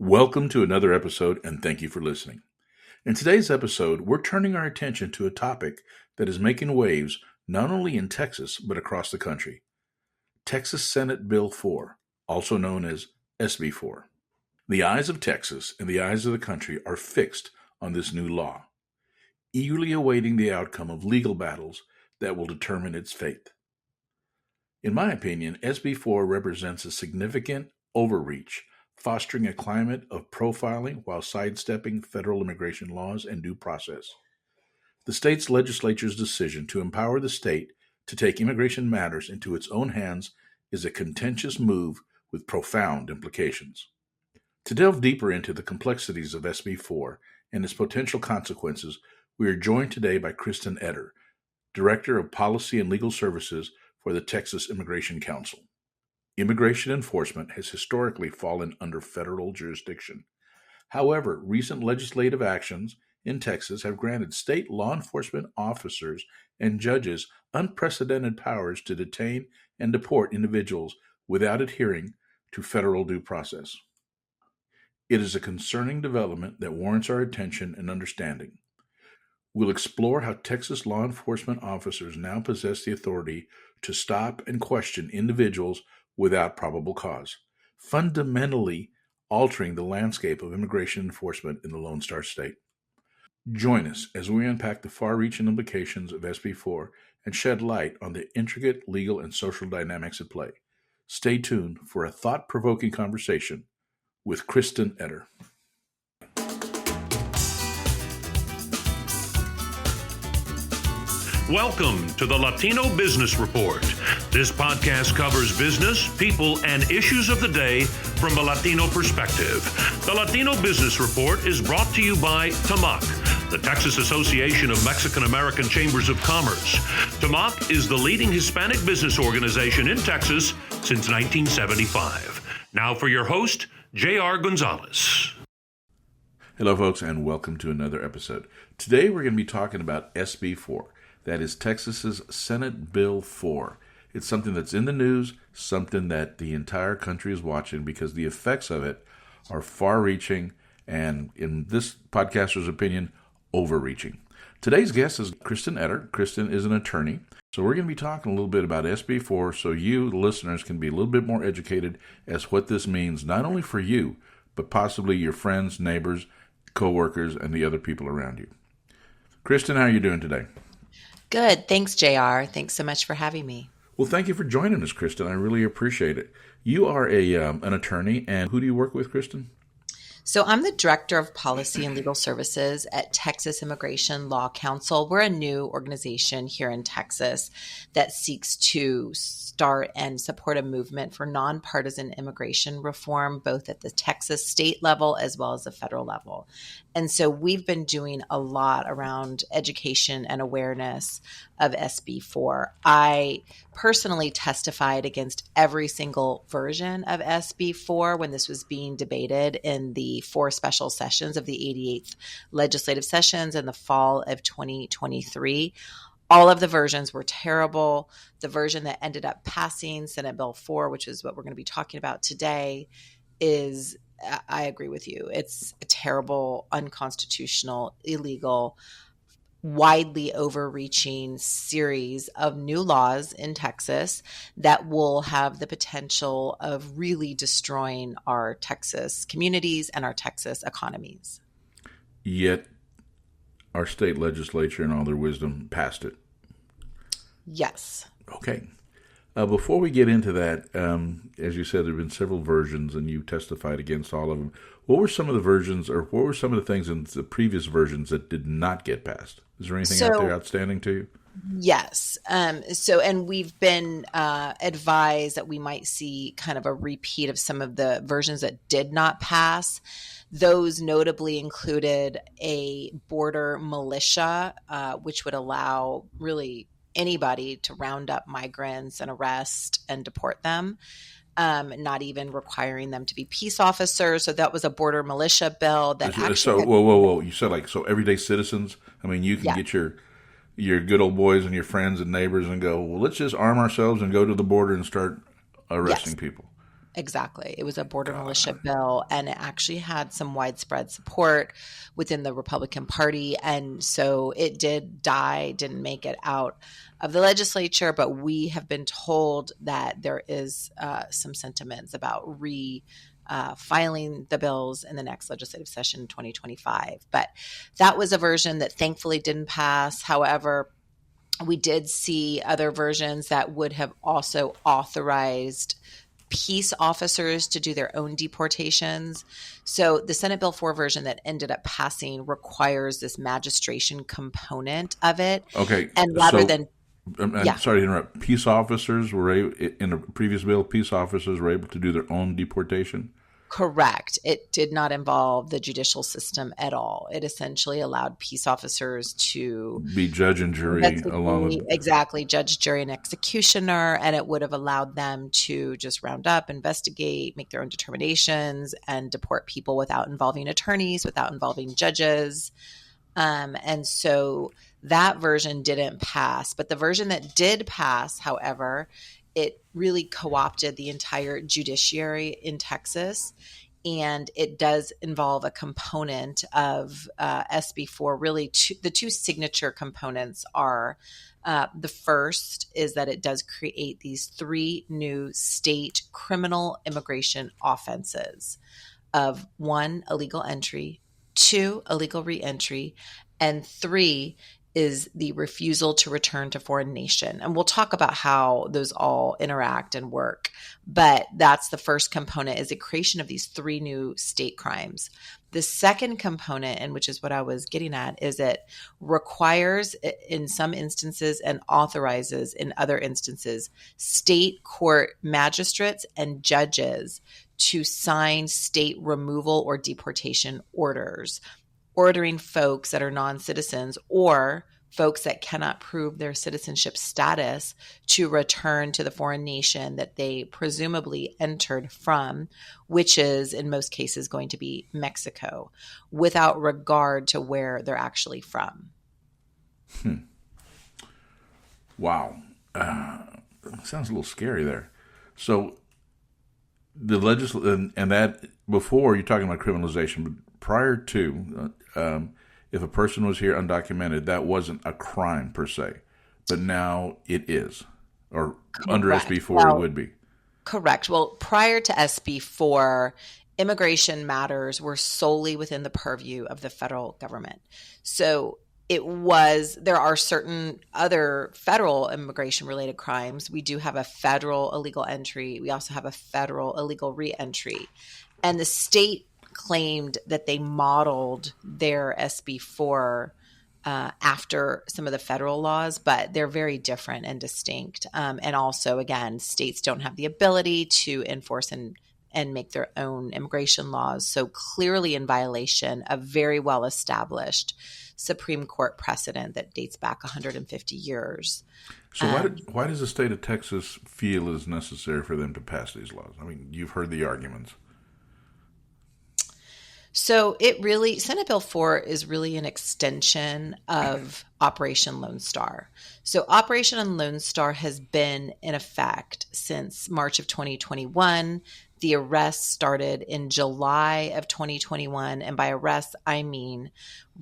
Welcome to another episode, and thank you for listening. In today's episode, we're turning our attention to a topic that is making waves not only in Texas, but across the country. Texas Senate Bill 4, also known as SB4. The eyes of Texas and the eyes of the country are fixed on this new law, eagerly awaiting the outcome of legal battles that will determine its fate. In my opinion, SB4 represents a significant overreach, fostering a climate of profiling while sidestepping federal immigration laws and due process. The state's legislature's decision to empower the state to take immigration matters into its own hands is a contentious move with profound implications. To delve deeper into the complexities of SB4 and its potential consequences, we are joined today by Kristen Etter, Director of Policy and Legal Services for the Texas Immigration Council. Immigration enforcement has historically fallen under federal jurisdiction. However, recent legislative actions in Texas have granted state law enforcement officers and judges unprecedented powers to detain and deport individuals without adhering to federal due process. It is a concerning development that warrants our attention and understanding. We'll explore how Texas law enforcement officers now possess the authority to stop and question individuals without probable cause, fundamentally altering the landscape of immigration enforcement in the Lone Star State. Join us as we unpack the far-reaching implications of SB4 and shed light on the intricate legal and social dynamics at play. Stay tuned for a thought-provoking conversation with Kristen Etter. Welcome to the Latino Business Report. This podcast covers business, people, and issues of the day from a Latino perspective. The Latino Business Report is brought to you by TAMAC, the Texas Association of Mexican American Chambers of Commerce. TAMAC is the leading Hispanic business organization in Texas since 1975. Now for your host, J.R. Gonzales. Hello, folks, and welcome to another episode. Today we're going to be talking about SB4. That is Texas's Senate Bill 4. It's something that's in the news, something that the entire country is watching because the effects of it are far-reaching and, in this podcaster's opinion, overreaching. Today's guest is Kristen Etter. Kristen is an attorney. So we're going to be talking a little bit about SB4 so you, the listeners, can be a little bit more educated as what this means, not only for you, but possibly your friends, neighbors, co-workers, and the other people around you. Kristen, how are you doing today? Good. Thanks, JR. Thanks so much for having me. Well, thank you for joining us, Kristen. I really appreciate it. You are an attorney, and who do you work with, Kristen? So I'm the Director of Policy and Legal Services at Texas Immigration Law Council. We're a new organization here in Texas that seeks to start and support a movement for nonpartisan immigration reform, both at the Texas state level as well as the federal level. And so we've been doing a lot around education and awareness of SB4. I personally testified against every single version of SB4 when this was being debated in the 4 special sessions of the 88th legislative sessions in the fall of 2023. All of the versions were terrible. The version that ended up passing, Senate Bill 4, which is what we're going to be talking about today, is, I agree with you, it's a terrible, unconstitutional, illegal, widely overreaching series of new laws in Texas that will have the potential of really destroying our Texas communities and our Texas economies. Yet our state legislature, in all their wisdom, passed it. Yes. Okay. Before we get into that, as you said, there have been several versions, and you testified against all of them. What were some of the versions, or what were some of the things in the previous versions that did not get passed? Is there anything out there outstanding to you? Yes. And we've been advised that we might see kind of a repeat of some of the versions that did not pass. Those notably included a border militia, which would allow really anybody to round up migrants and arrest and deport them, not even requiring them to be peace officers. So that was a border militia bill that actually... So, whoa. You said so everyday citizens? I mean, you can get your good old boys and your friends and neighbors and go, well, let's just arm ourselves and go to the border and start arresting people. Exactly. It was a border militia bill, and it actually had some widespread support within the Republican Party. And so it did die, didn't make it out of the legislature, but we have been told that there is some sentiments about filing the bills in the next legislative session in 2025. But that was a version that thankfully didn't pass. However, we did see other versions that would have also authorized peace officers to do their own deportations. So the Senate Bill 4 version that ended up passing requires this magistration component of it. Okay. And rather than I'm sorry to interrupt. Peace officers were in a previous bill. Peace officers were able to do their own deportation. Correct. It did not involve the judicial system at all. It essentially allowed peace officers to be judge and jury along with exactly judge, jury, and executioner, and it would have allowed them to just round up, investigate, make their own determinations, and deport people without involving attorneys, without involving judges. And so that version didn't pass. But the version that did pass, however, it really co-opted the entire judiciary in Texas, and it does involve a component of SB4. Really, the two signature components are the first is that it does create these 3 new state criminal immigration offenses of 1, illegal entry, 2, illegal reentry, and 3 is the refusal to return to foreign nation. And we'll talk about how those all interact and work. But that's the first component, is the creation of these 3 new state crimes. The second component, and which is what I was getting at, is it requires in some instances and authorizes in other instances state court magistrates and judges to sign state removal or deportation orders, ordering folks that are non-citizens or folks that cannot prove their citizenship status to return to the foreign nation that they presumably entered from, which is in most cases going to be Mexico, without regard to where they're actually from. Wow. Sounds a little scary there. So the legislature, and that before you're talking about criminalization, but prior to, if a person was here undocumented, that wasn't a crime per se, but now it is, or correct. Under SB4 it would be. Correct. Well, prior to SB4, immigration matters were solely within the purview of the federal government. So there are certain other federal immigration related crimes. We do have a federal illegal entry. We also have a federal illegal reentry. And the state claimed that they modeled their SB4 after some of the federal laws, but they're very different and distinct. And also, again, states don't have the ability to enforce and make their own immigration laws. So clearly in violation of very well-established Supreme Court precedent that dates back 150 years. So why does the state of Texas feel it is necessary for them to pass these laws? I mean, you've heard the arguments. So Senate Bill 4 is really an extension of Operation Lone Star. So Operation Lone Star has been in effect since March of 2021. The arrests started in July of 2021. And by arrests, I mean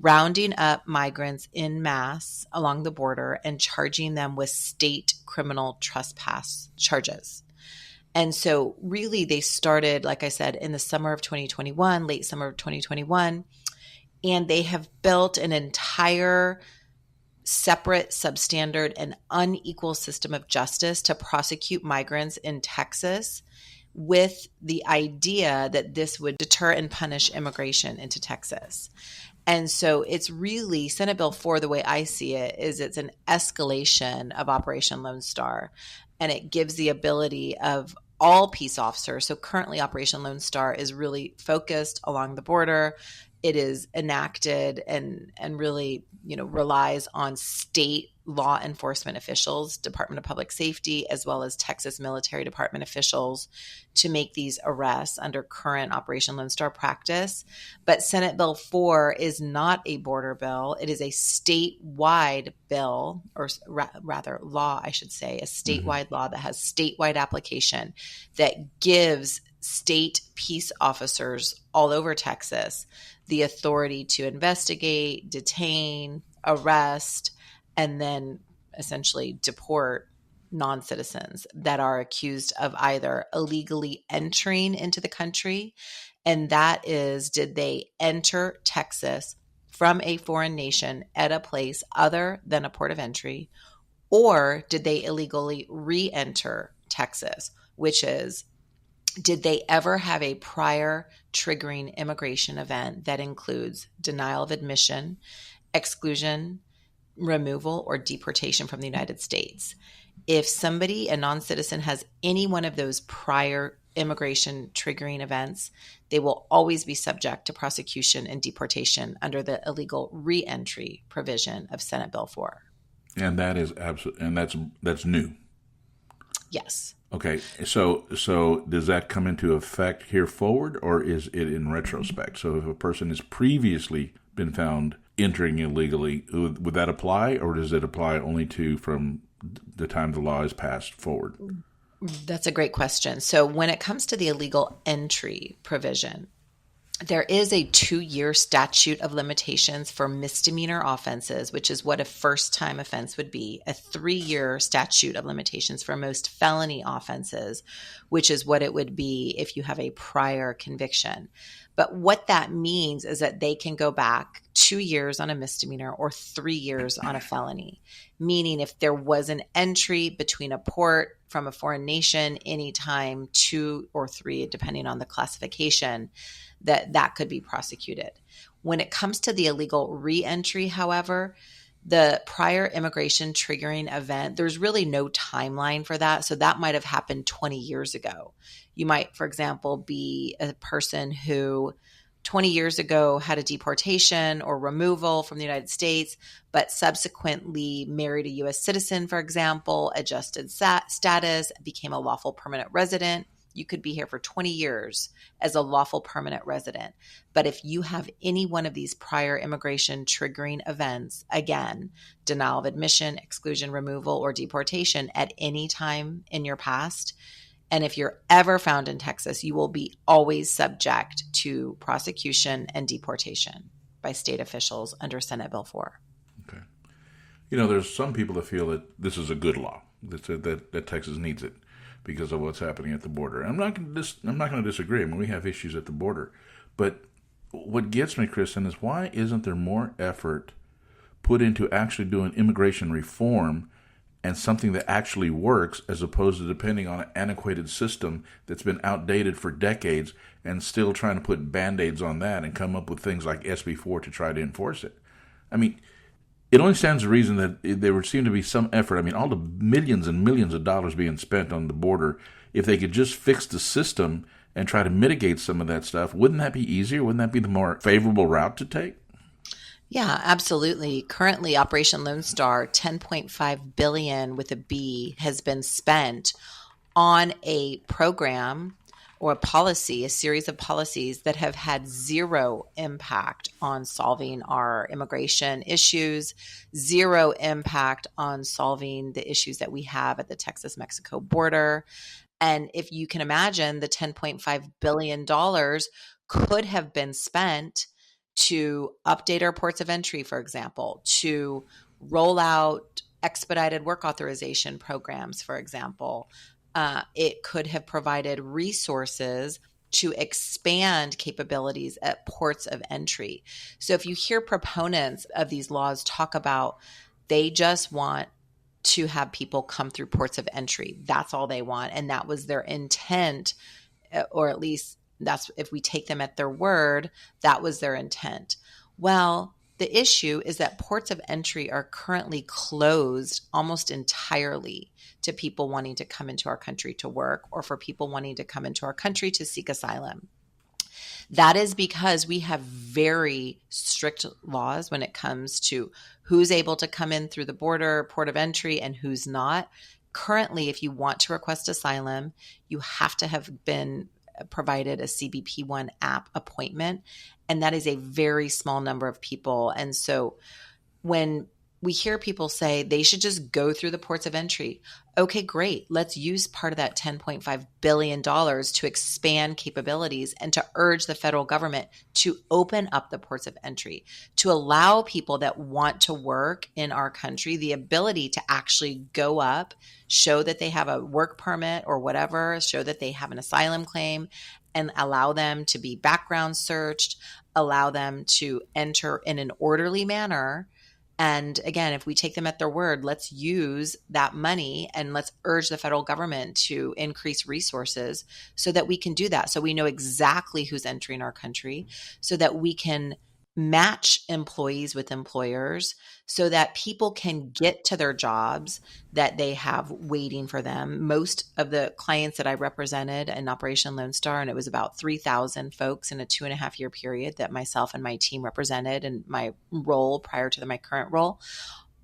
rounding up migrants en masse along the border and charging them with state criminal trespass charges. And so really they started, like I said, in the summer of 2021, late summer of 2021, and they have built an entire separate, substandard, and unequal system of justice to prosecute migrants in Texas, with the idea that this would deter and punish immigration into Texas. And so it's really, Senate Bill 4, the way I see it, is it's an escalation of Operation Lone Star, and it gives the ability of all peace officers. So currently Operation Lone Star is really focused along the border. It is enacted and really, relies on state law enforcement officials, Department of Public Safety, as well as Texas Military Department officials to make these arrests under current Operation Lone Star practice. But Senate Bill 4 is not a border bill. It is a statewide bill, or rather law, I should say, a statewide law that has statewide application that gives state peace officers all over Texas the authority to investigate, detain, arrest, and then essentially deport non-citizens that are accused of either illegally entering into the country, and that is, did they enter Texas from a foreign nation at a place other than a port of entry, or did they illegally re-enter Texas, which is, did they ever have a prior triggering immigration event that includes denial of admission, exclusion, removal, or deportation from the United States? If somebody, a non-citizen, has any one of those prior immigration triggering events, they will always be subject to prosecution and deportation under the illegal re-entry provision of Senate Bill 4. And that is and that's new. Yes. Okay, so does that come into effect here forward, or is it in retrospect? So if a person has previously been found entering illegally, would that apply, or does it apply only to from the time the law is passed forward? That's a great question. So when it comes to the illegal entry provision, there is a 2-year statute of limitations for misdemeanor offenses, which is what a first-time offense would be, a 3-year statute of limitations for most felony offenses, which is what it would be if you have a prior conviction. But what that means is that they can go back 2 years on a misdemeanor or 3 years on a felony, meaning if there was an entry between a port from a foreign nation anytime 2 or 3, depending on the classification, that could be prosecuted. When it comes to the illegal re-entry, however, the prior immigration triggering event, there's really no timeline for that. So that might have happened 20 years ago. You might, for example, be a person who 20 years ago had a deportation or removal from the United States, but subsequently married a U.S. citizen, for example, adjusted status, became a lawful permanent resident. You could be here for 20 years as a lawful permanent resident. But if you have any one of these prior immigration triggering events, again, denial of admission, exclusion, removal, or deportation at any time in your past, and if you're ever found in Texas, you will be always subject to prosecution and deportation by state officials under Senate Bill 4. Okay. There's some people that feel that this is a good law, that Texas needs it because of what's happening at the border. I'm not going to disagree. I mean, we have issues at the border. But what gets me, Kristen, is why isn't there more effort put into actually doing immigration reform and something that actually works, as opposed to depending on an antiquated system that's been outdated for decades and still trying to put Band-Aids on that and come up with things like SB4 to try to enforce it? I mean, it only stands to reason that there would seem to be some effort. I mean, all the millions and millions of dollars being spent on the border, if they could just fix the system and try to mitigate some of that stuff, wouldn't that be easier? Wouldn't that be the more favorable route to take? Yeah, absolutely. Currently, Operation Lone Star, $10.5 billion with a B, has been spent on a program or a policy, a series of policies that have had zero impact on solving our immigration issues, zero impact on solving the issues that we have at the Texas-Mexico border. And if you can imagine, the $10.5 billion could have been spent to update our ports of entry, for example, to roll out expedited work authorization programs, for example. It could have provided resources to expand capabilities at ports of entry. So if you hear proponents of these laws talk about they just want to have people come through ports of entry, that's all they want, and that was their intent, or at least that's, if we take them at their word, that was their intent. Well, the issue is that ports of entry are currently closed almost entirely to people wanting to come into our country to work, or for people wanting to come into our country to seek asylum. That is because we have very strict laws when it comes to who's able to come in through the border, port of entry, and who's not. Currently, if you want to request asylum, you have to have been provided a CBP-1 app appointment, and that is a very small number of people. And so when we hear people say they should just go through the ports of entry. Okay, great. Let's use part of that $10.5 billion to expand capabilities and to urge the federal government to open up the ports of entry, to allow people that want to work in our country the ability to actually go up, show that they have a work permit or whatever, show that they have an asylum claim, and allow them to be background searched, allow them to enter in an orderly manner. And again, if we take them at their word, let's use that money and let's urge the federal government to increase resources so that we can do that. So we know exactly who's entering our country, so that we can match employees with employers, so that people can get to their jobs that they have waiting for them. Most of the clients that I represented in Operation Lone Star, and it was about 3,000 folks in a 2.5-year period that myself and my team represented in my role prior to my current role,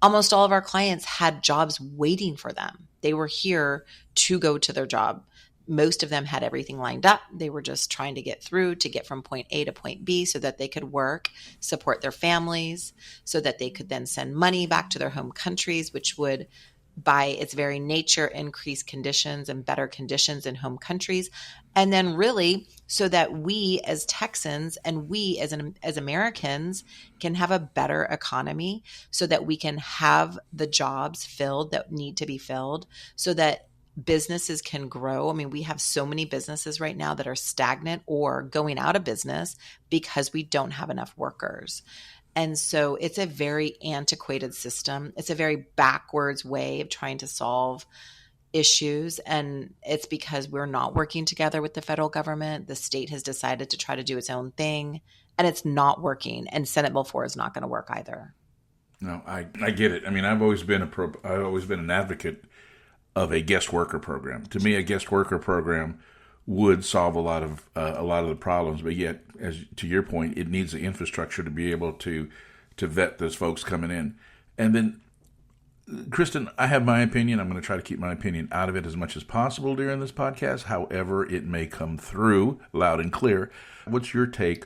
almost all of our clients had jobs waiting for them. They were here to go to their job. Most of them had everything lined up. They were just trying to get through to get from point A to point B so that they could work, support their families, so that they could then send money back to their home countries, which would, by its very nature, increase conditions and better conditions in home countries. And then really so that we as Texans and we as Americans can have a better economy, so that we can have the jobs filled that need to be filled, so that businesses can grow. I mean, we have so many businesses right now that are stagnant or going out of business because we don't have enough workers. And so it's a very antiquated system. It's a very backwards way of trying to solve issues. And it's because we're not working together with the federal government. The state has decided to try to do its own thing, and it's not working. And Senate Bill 4 is not going to work either. No, I get it. I mean, I've always been an advocate of a guest worker program. To me, a guest worker program would solve a lot of the problems, but yet, as to your point, it needs the infrastructure to be able to vet those folks coming in. And then, Kristen, I have my opinion. I'm going to try to keep my opinion out of it as much as possible during this podcast. However, it may come through loud and clear. What's your take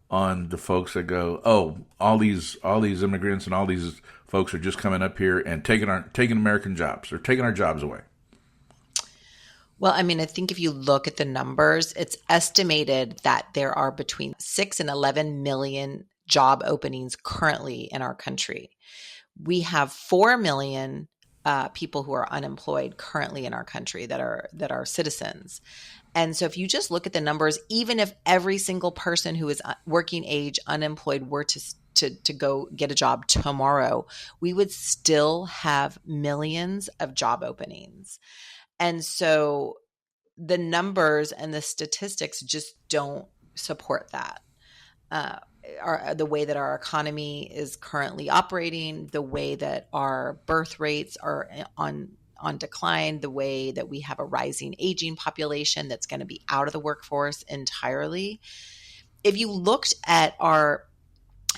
on the folks that go, oh, all these immigrants and all these folks are just coming up here and taking American jobs. They're taking our jobs away? Well, I mean, I think if you look at the numbers, it's estimated that there are between 6 and 11 million job openings currently in our country. We have 4 million people who are unemployed currently in our country that are citizens. And so if you just look at the numbers, even if every single person who is working age unemployed were to go get a job tomorrow, we would still have millions of job openings. And so the numbers and the statistics just don't support that. The way that our economy is currently operating, the way that our birth rates are on decline, the way that we have a rising aging population that's going to be out of the workforce entirely. If you looked at our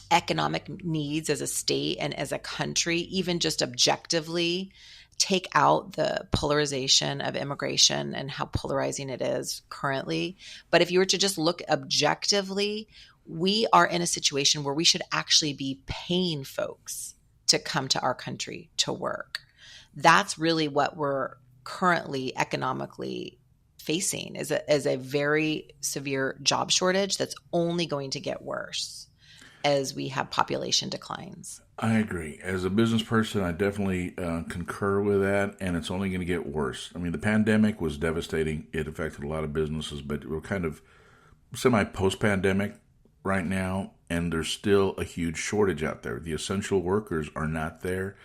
economic needs as a state and as a country, even just objectively, take out the polarization of immigration and how polarizing it is currently. But if you were to just look objectively, we are in a situation where we should actually be paying folks to come to our country to work. That's really what we're currently economically facing, is a very severe job shortage that's only going to get worse as we have population declines. I agree. As a business person, I definitely concur with that, and it's only going to get worse. I mean, the pandemic was devastating. It affected a lot of businesses, but we're kind of semi-post-pandemic right now, and there's still a huge shortage out there. The essential workers are not there.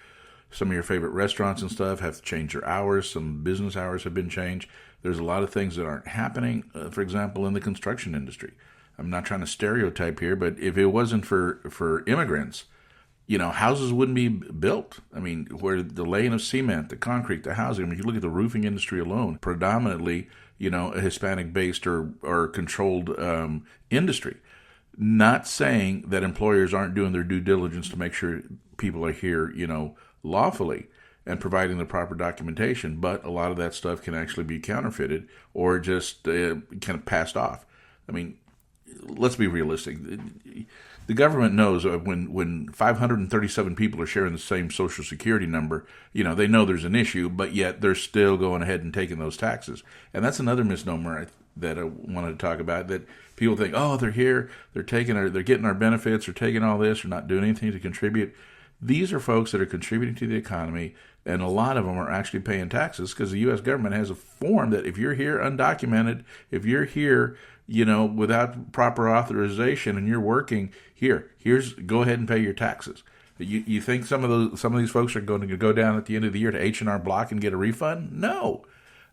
Some of your favorite restaurants and stuff have to change their hours. Some business hours have been changed. There's a lot of things that aren't happening, for example, in the construction industry. I'm not trying to stereotype here, but if it wasn't for immigrants, houses wouldn't be built. I mean, where the laying of cement, the concrete, the housing. I mean, if you look at the roofing industry alone, predominantly, a Hispanic-based or controlled industry. Not saying that employers aren't doing their due diligence to make sure people are here, lawfully and providing the proper documentation, but a lot of that stuff can actually be counterfeited or just kind of passed off. I mean, let's be realistic. the government knows when 537 people are sharing the same Social Security number, they know there's an issue, but yet they're still going ahead and taking those taxes. And that's another misnomer that I wanted to talk about, that people think, oh, they're here, they're getting our benefits, they're taking all this, they're not doing anything to contribute. These are folks that are contributing to the economy, and a lot of them are actually paying taxes because the U.S. government has a form that if you're here undocumented, if you're here, without proper authorization and you're working, go ahead and pay your taxes. You think some of these folks are going to go down at the end of the year to H&R Block and get a refund? No.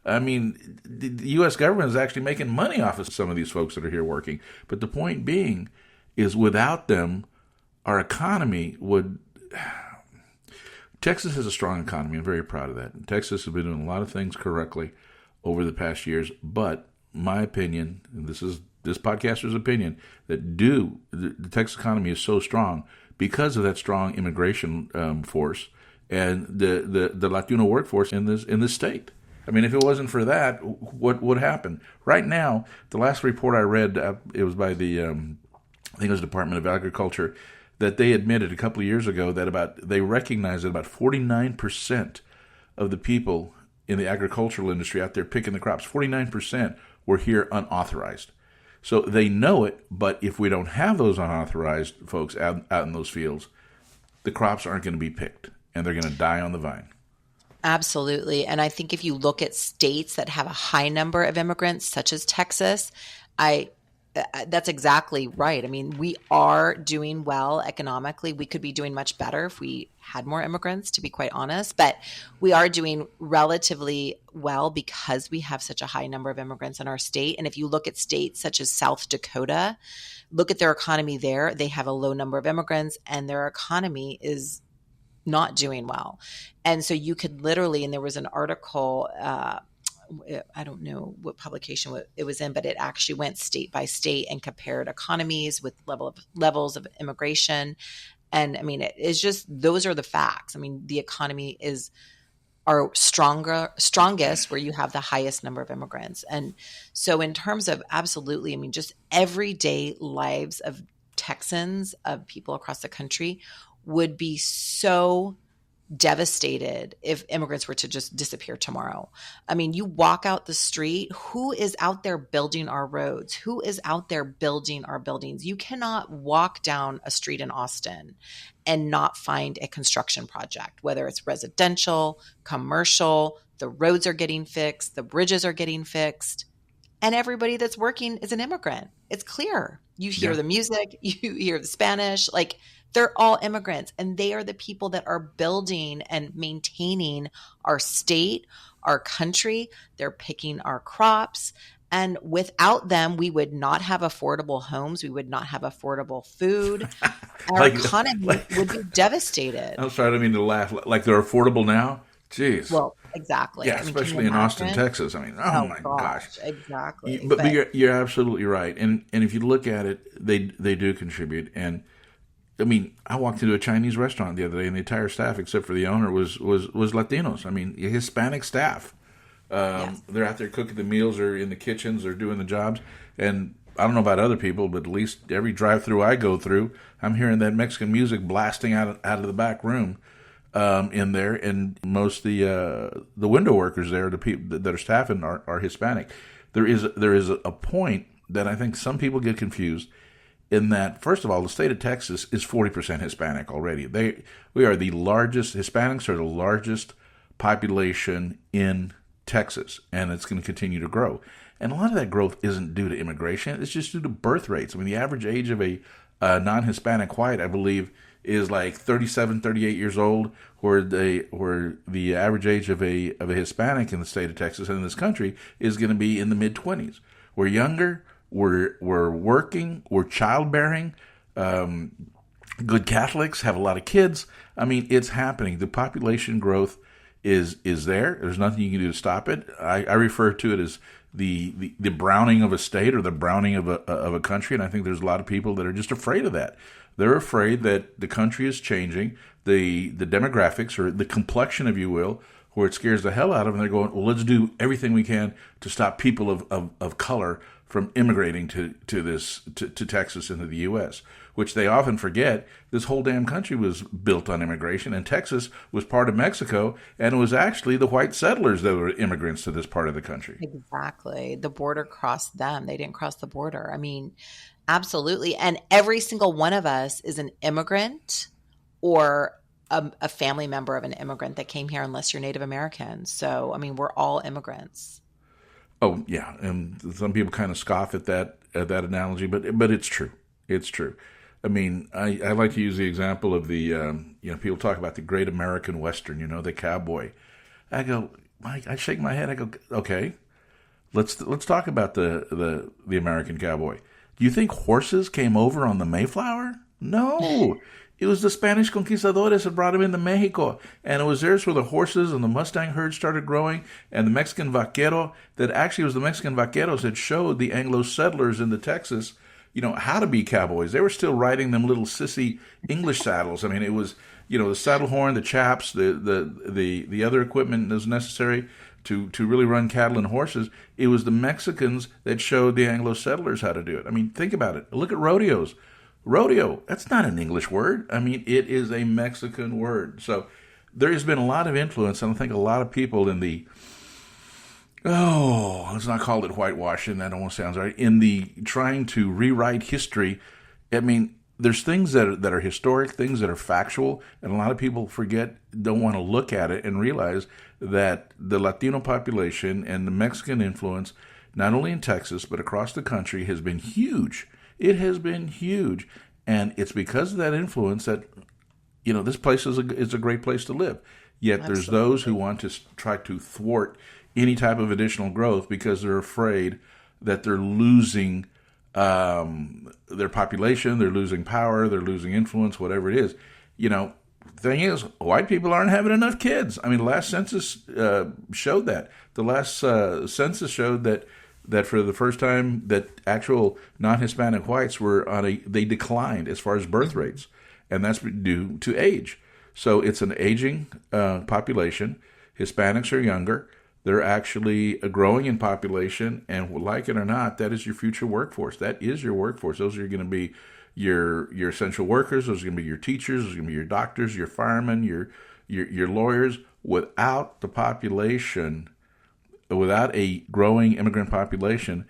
I mean, the U.S. government is actually making money off of some of these folks that are here working. But the point being is without them, our economy would... Texas has a strong economy. I'm very proud of that. Texas has been doing a lot of things correctly over the past years. But my opinion, and this is this podcaster's opinion, that the Texas economy is so strong because of that strong immigration force and the Latino workforce in this state. I mean, if it wasn't for that, what would happen? Right now, the last report I read, it was by the, I think it was Department of Agriculture, that they admitted a couple of years ago that they recognized that about 49% of the people in the agricultural industry out there picking the crops, 49% were here unauthorized. So they know it, but if we don't have those unauthorized folks out in those fields, the crops aren't going to be picked, and they're going to die on the vine. Absolutely. And I think if you look at states that have a high number of immigrants, such as Texas, that's exactly right. I mean, we are doing well economically. We could be doing much better if we had more immigrants, to be quite honest. But we are doing relatively well because we have such a high number of immigrants in our state. And if you look at states such as South Dakota, look at their economy there. They have a low number of immigrants, and their economy is not doing well. And so you could literally, and there was an article, I don't know what publication it was in, but it actually went state by state and compared economies with levels of immigration. And I mean, it's just, those are the facts. I mean, the economy is our strongest where you have the highest number of immigrants. And so in terms of absolutely, I mean, just everyday lives of Texans, of people across the country, would be so devastated if immigrants were to just disappear tomorrow. I mean, you walk out the street, who is out there building our roads? Who is out there building our buildings? You cannot walk down a street in Austin and not find a construction project, whether it's residential, commercial, the roads are getting fixed, the bridges are getting fixed, and everybody that's working is an immigrant. It's clear. You hear the music, you hear the Spanish, like they're all immigrants, and they are the people that are building and maintaining our state, our country. They're picking our crops. And without them, we would not have affordable homes. We would not have affordable food. Our economy would be devastated. I'm sorry, I didn't mean to laugh. Like they're affordable now? Jeez. Well, exactly. Yeah, especially in Austin, Texas. I mean, oh my gosh. Exactly. But you're absolutely right. And if you look at it, they do contribute. And I mean, I walked into a Chinese restaurant the other day, and the entire staff, except for the owner, was Latinos. I mean, Hispanic staff. Yes. They're out there cooking the meals, or in the kitchens, or doing the jobs. And I don't know about other people, but at least every drive-through I go through, I'm hearing that Mexican music blasting out of the back room in there. And most of the window workers there, the people that are staffing, are Hispanic. There is a point that I think some people get confused. In that, first of all, the state of Texas is 40% Hispanic already. Hispanics are the largest population in Texas, and it's going to continue to grow. And a lot of that growth isn't due to immigration. It's just due to birth rates. I mean, the average age of a non-Hispanic white, I believe, is like 37, 38 years old, where the average age of a Hispanic in the state of Texas and in this country is going to be in the mid-20s. We're younger. We're working, we're childbearing, good Catholics, have a lot of kids. I mean, it's happening. The population growth is there. There's nothing you can do to stop it. I refer to it as the browning of a state, or the browning of a country, and I think there's a lot of people that are just afraid of that. They're afraid that the country is changing, the demographics, or the complexion, if you will, where it scares the hell out of them. They're going, well, let's do everything we can to stop people of color from immigrating to Texas into the U.S., which they often forget. This whole damn country was built on immigration, and Texas was part of Mexico, and it was actually the white settlers that were immigrants to this part of the country. Exactly. The border crossed them. They didn't cross the border. I mean, absolutely. And every single one of us is an immigrant or a family member of an immigrant that came here, unless you're Native American. So, I mean, we're all immigrants. Oh yeah, and some people kind of scoff at that analogy, but it's true. It's true. I mean, I like to use the example of the people talk about the great American Western, the cowboy. I shake my head. I go, okay, let's talk about the American cowboy. Do you think horses came over on the Mayflower? No. It was the Spanish conquistadores that brought him into Mexico. And it was there where the horses and the Mustang herd started growing. And the Mexican vaquero, that actually was the Mexican vaqueros that showed the Anglo settlers into Texas, how to be cowboys. They were still riding them little sissy English saddles. I mean, it was, the saddle horn, the chaps, the other equipment that was necessary to really run cattle and horses. It was the Mexicans that showed the Anglo settlers how to do it. I mean, think about it. Look at rodeos. Rodeo, that's not an English word. I mean, it is a Mexican word. So there has been a lot of influence, and I think a lot of people in the, let's not call it whitewashing, that almost sounds right, in the trying to rewrite history. I mean, there's things that are historic, things that are factual, and a lot of people don't want to look at it and realize that the Latino population and the Mexican influence, not only in Texas, but across the country, has been huge. It has been huge, and it's because of that influence that, this place is a great place to live. Yet Absolutely. There's those who want to try to thwart any type of additional growth because they're afraid that they're losing their population, they're losing power, they're losing influence, whatever it is. Thing is, white people aren't having enough kids. I mean, the last census showed that. The last census showed that for the first time that actual non-Hispanic whites they declined as far as birth rates, and that's due to age. So it's an aging population. Hispanics are younger. They're actually growing in population, and like it or not, that is your future workforce. That is your workforce. Those are going to be your essential workers. Those are going to be your teachers. Those are going to be your doctors, your firemen, your lawyers. Without the population, without a growing immigrant population,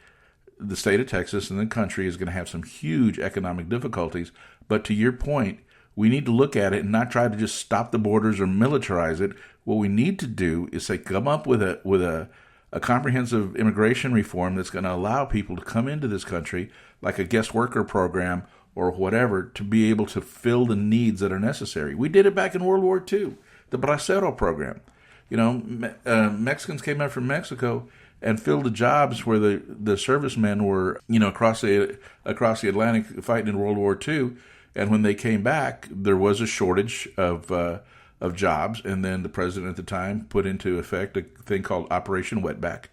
the state of Texas and the country is going to have some huge economic difficulties. But to your point, we need to look at it and not try to just stop the borders or militarize it. What we need to do is come up with a comprehensive immigration reform that's going to allow people to come into this country, like a guest worker program or whatever, to be able to fill the needs that are necessary. We did it back in World War II, the Bracero program. Mexicans came out from Mexico and filled the jobs where the servicemen were, across the Atlantic fighting in World War II. And when they came back, there was a shortage of jobs. And then the president at the time put into effect a thing called Operation Wetback.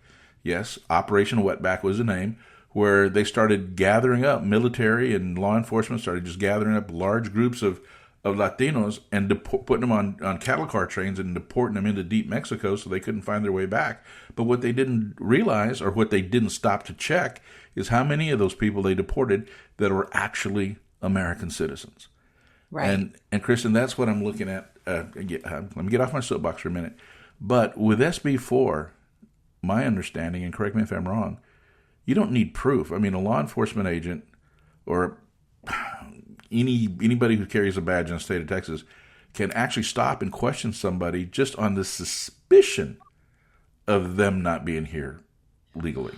Yes, Operation Wetback was the name, where they started gathering up, military and law enforcement started just gathering up large groups of Latinos and putting them on cattle car trains and deporting them into deep Mexico so they couldn't find their way back. But what they didn't realize, or what they didn't stop to check, is how many of those people they deported that were actually American citizens. Right. And Kristen, that's what I'm looking at. Let me get off my soapbox for a minute. But with SB4, my understanding, and correct me if I'm wrong, you don't need proof. I mean, a law enforcement agent or anybody who carries a badge in the state of Texas can actually stop and question somebody just on the suspicion of them not being here legally.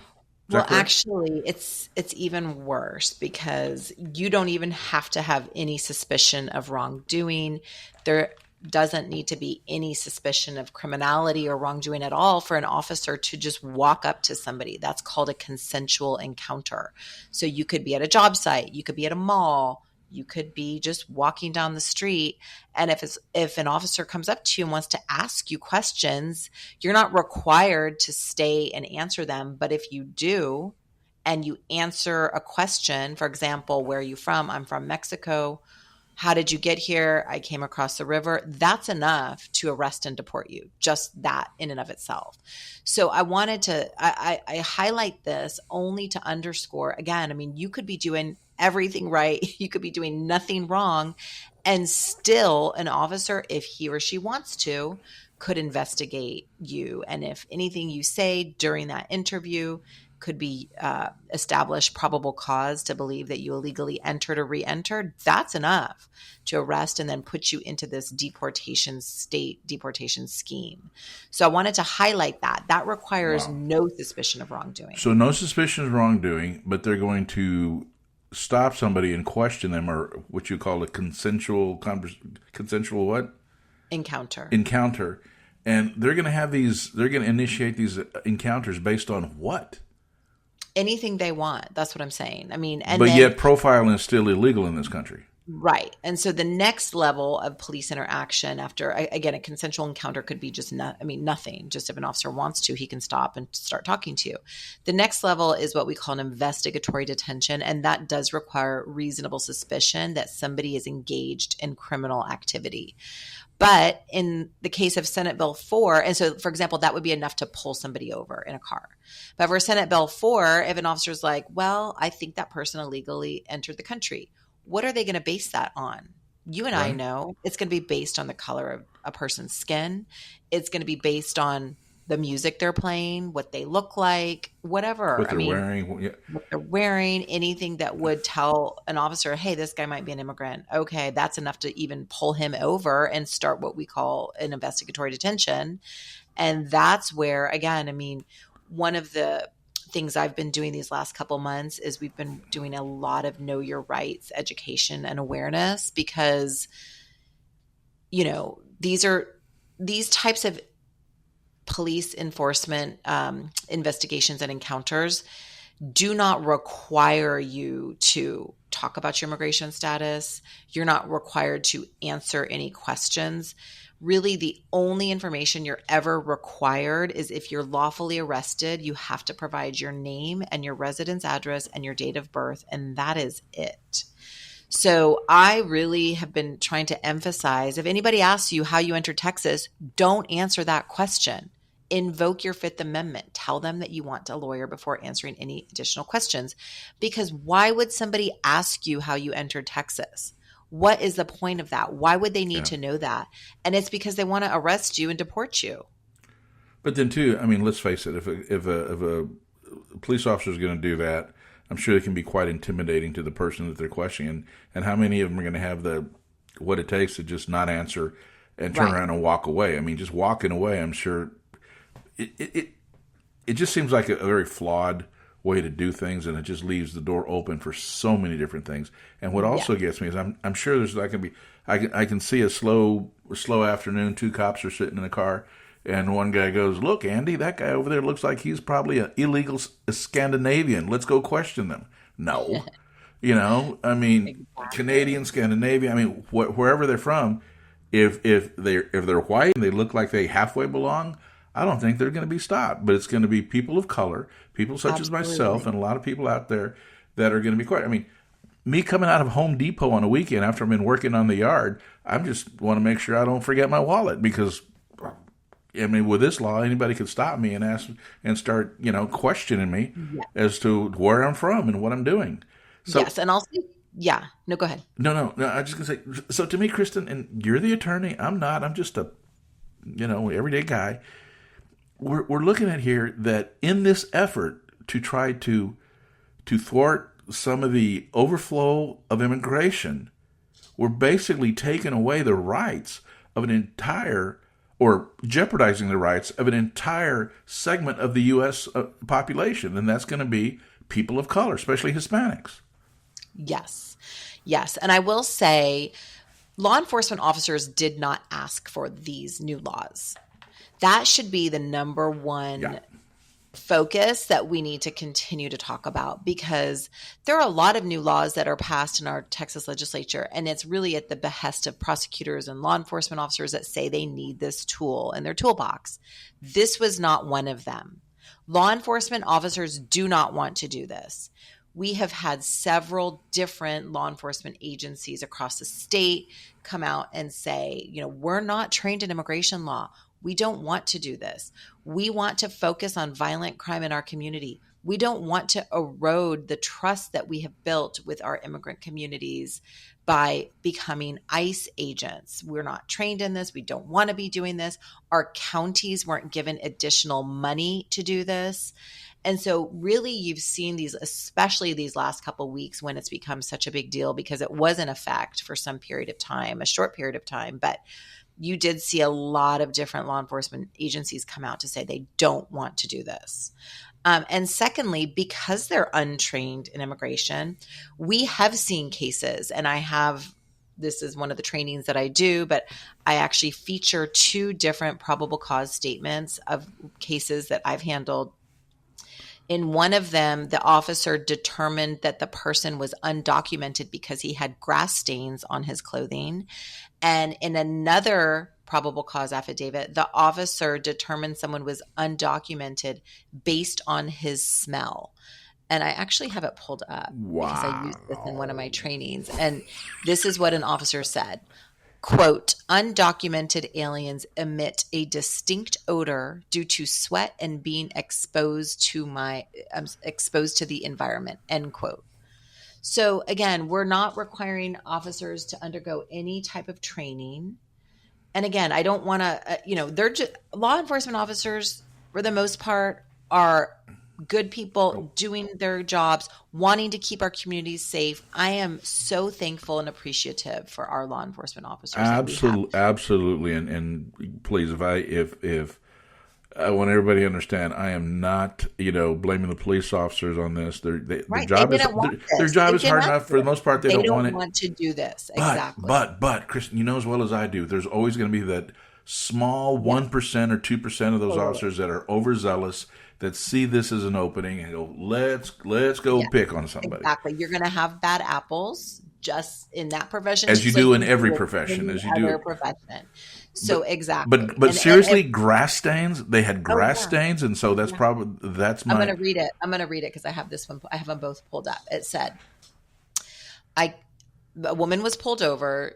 Well, actually, it's even worse, because you don't even have to have any suspicion of wrongdoing. There doesn't need to be any suspicion of criminality or wrongdoing at all for an officer to just walk up to somebody. That's called a consensual encounter. So you could be at a job site, you could be at a mall, you could be just walking down the street. And if an officer comes up to you and wants to ask you questions, you're not required to stay and answer them. But if you do, and you answer a question, for example, where are you from? I'm from Mexico. How did you get here? I came across the river. That's enough to arrest and deport you. Just that in and of itself. So I wanted to, I highlight this only to underscore again, I mean, you could be doing everything right. You could be doing nothing wrong. And still an officer, if he or she wants to, could investigate you. And if anything you say during that interview could be established probable cause to believe that you illegally entered or re-entered, that's enough to arrest and then put you into this deportation scheme. So I wanted to highlight that. That requires no suspicion of wrongdoing. So no suspicion of wrongdoing, but they're going to stop somebody and question them, or what you call a consensual what? Encounter. And they're going to initiate these encounters based on what? Anything they want. That's what I'm saying. I mean, yet profiling is still illegal in this country. Right. And so the next level of police interaction after, again, a consensual encounter could be just nothing. Just if an officer wants to, he can stop and start talking to you. The next level is what we call an investigatory detention. And that does require reasonable suspicion that somebody is engaged in criminal activity. But in the case of Senate Bill 4, and so, for example, that would be enough to pull somebody over in a car. But for Senate Bill 4, if an officer's like, well, I think that person illegally entered the country, what are they going to base that on? You and I know it's going to be based on the color of a person's skin. It's going to be based on the music they're playing, what they look like, whatever. What they're wearing, anything that would tell an officer, hey, this guy might be an immigrant. Okay, that's enough to even pull him over and start what we call an investigatory detention. And that's where, again, I mean, one of the things I've been doing these last couple months is we've been doing a lot of know your rights education and awareness because, you know, these types of police enforcement investigations and encounters do not require you to talk about your immigration status. You're not required to answer any questions. Really, the only information you're ever required is if you're lawfully arrested, you have to provide your name and your residence address and your date of birth, and that is it. So I really have been trying to emphasize, if anybody asks you how you entered Texas, don't answer that question. Invoke your Fifth Amendment. Tell them that you want a lawyer before answering any additional questions. Because why would somebody ask you how you entered Texas? What is the point of that? Why would they need to know that? And it's because they want to arrest you and deport you. But then too, I mean, let's face it, if a police officer is going to do that, I'm sure it can be quite intimidating to the person that they're questioning. And how many of them are going to have what it takes to just not answer and turn around and walk away? I mean, just walking away, I'm sure it just seems like a very flawed way to do things, and it just leaves the door open for so many different things. And what also gets me is I'm sure there's not going to be I can see a slow afternoon. Two cops are sitting in a car, and one guy goes, "Look, Andy, that guy over there looks like he's probably an illegal Scandinavian. Let's go question them." No, you know, I mean, Canadian, Scandinavian. I mean, wherever they're from, if they're white and they look like they halfway belong, I don't think they're going to be stopped. But it's going to be people of color, people such as myself, and a lot of people out there that are going to be quiet. I mean, me coming out of Home Depot on a weekend after I've been working on the yard, I just want to make sure I don't forget my wallet, because, I mean, with this law, anybody could stop me and ask and start, questioning me as to where I'm from and what I'm doing. So, yes, and also, no, go ahead. No, I'm just going to say, so to me, Kristen, and you're the attorney, I'm not, I'm just a, everyday guy. We're looking at here that in this effort to try to thwart some of the overflow of immigration, we're basically taking away the rights of an entire, or jeopardizing the rights of an entire segment of the U.S. population, and that's going to be people of color, especially Hispanics. Yes. And I will say, law enforcement officers did not ask for these new laws. That should be the number one focus that we need to continue to talk about, because there are a lot of new laws that are passed in our Texas legislature, and it's really at the behest of prosecutors and law enforcement officers that say they need this tool in their toolbox. This was not one of them. Law enforcement officers do not want to do this. we have had several different law enforcement agencies across the state come out and say, we're not trained in immigration law. We don't want to do this. We want to focus on violent crime in our community. We don't want to erode the trust that we have built with our immigrant communities by becoming ICE agents. We're not trained in this. We don't want to be doing this. Our counties weren't given additional money to do this. And so really you've seen these, especially these last couple of weeks when it's become such a big deal because it was in effect for some period of time, a short period of time, but you did see a lot of different law enforcement agencies come out to say they don't want to do this. And secondly, because they're untrained in immigration, we have seen cases, and this is one of the trainings that I do, but I actually feature 2 different probable cause statements of cases that I've handled. In one of them, the officer determined that the person was undocumented because he had grass stains on his clothing. And in another probable cause affidavit, the officer determined someone was undocumented based on his smell. And I actually have it pulled up because I used this in one of my trainings. And this is what an officer said. Quote, undocumented aliens emit a distinct odor due to sweat and being exposed to the environment, end quote. So again, we're not requiring officers to undergo any type of training. And again, I don't want to, they're just law enforcement officers for the most part are good people doing their jobs, wanting to keep our communities safe. I am so thankful and appreciative for our law enforcement officers. Absolutely. And please, if I want everybody to understand, I am not, blaming the police officers on this. Their job is hard enough. For the most part, they don't want to do this. Exactly. But Kristen, you know as well as I do, there's always going to be that small 1% or 2% of those officers that are overzealous, that see this as an opening and go, let's go pick on somebody. Exactly. You're going to have bad apples just in that profession. As you do in every profession. As you do. Profession. So exactly. But seriously, grass stains, they had grass stains. And so that's I'm going to read it. I'm going to read it because I have this one. I have them both pulled up. It said, a woman was pulled over.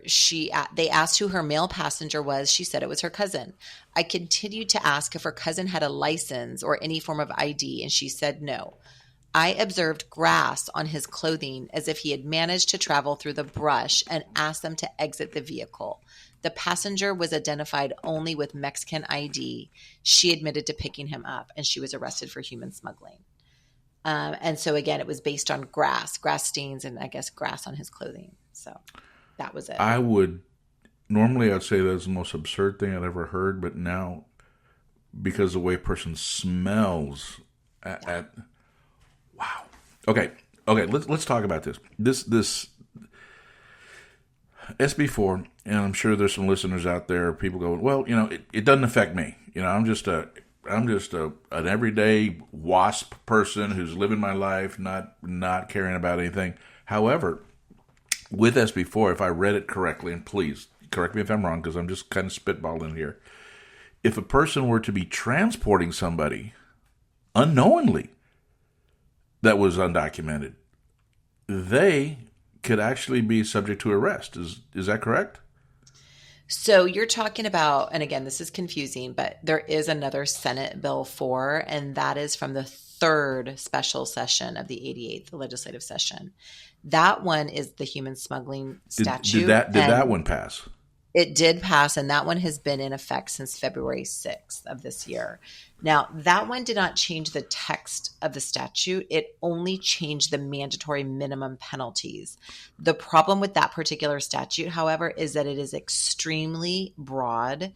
They asked who her male passenger was. She said it was her cousin. I continued to ask if her cousin had a license or any form of ID, and she said no. I observed grass on his clothing as if he had managed to travel through the brush and asked them to exit the vehicle. The passenger was identified only with Mexican ID. She admitted to picking him up, and she was arrested for human smuggling. And so again, it was based on grass stains, and I guess grass on his clothing. So that was it. Normally I'd say that's the most absurd thing I'd ever heard, but now because the way a person smells wow. Okay. Let's talk about this. This SB4, and I'm sure there's some listeners out there, people go, well, it doesn't affect me. I'm just an everyday WASP person who's living my life, not caring about anything. However, with SB4, if I read it correctly, and please correct me if I'm wrong, because I'm just kind of spitballing here. If a person were to be transporting somebody unknowingly that was undocumented, they could actually be subject to arrest. Is that correct? So you're talking about, and again, this is confusing, but there is another Senate Bill 4, and that is from the 3rd special session of the 88th legislative session. That one is the human smuggling statute. Did that one pass? It did pass, and that one has been in effect since February 6th of this year. Now, that one did not change the text of the statute. It only changed the mandatory minimum penalties. The problem with that particular statute, however, is that it is extremely broad,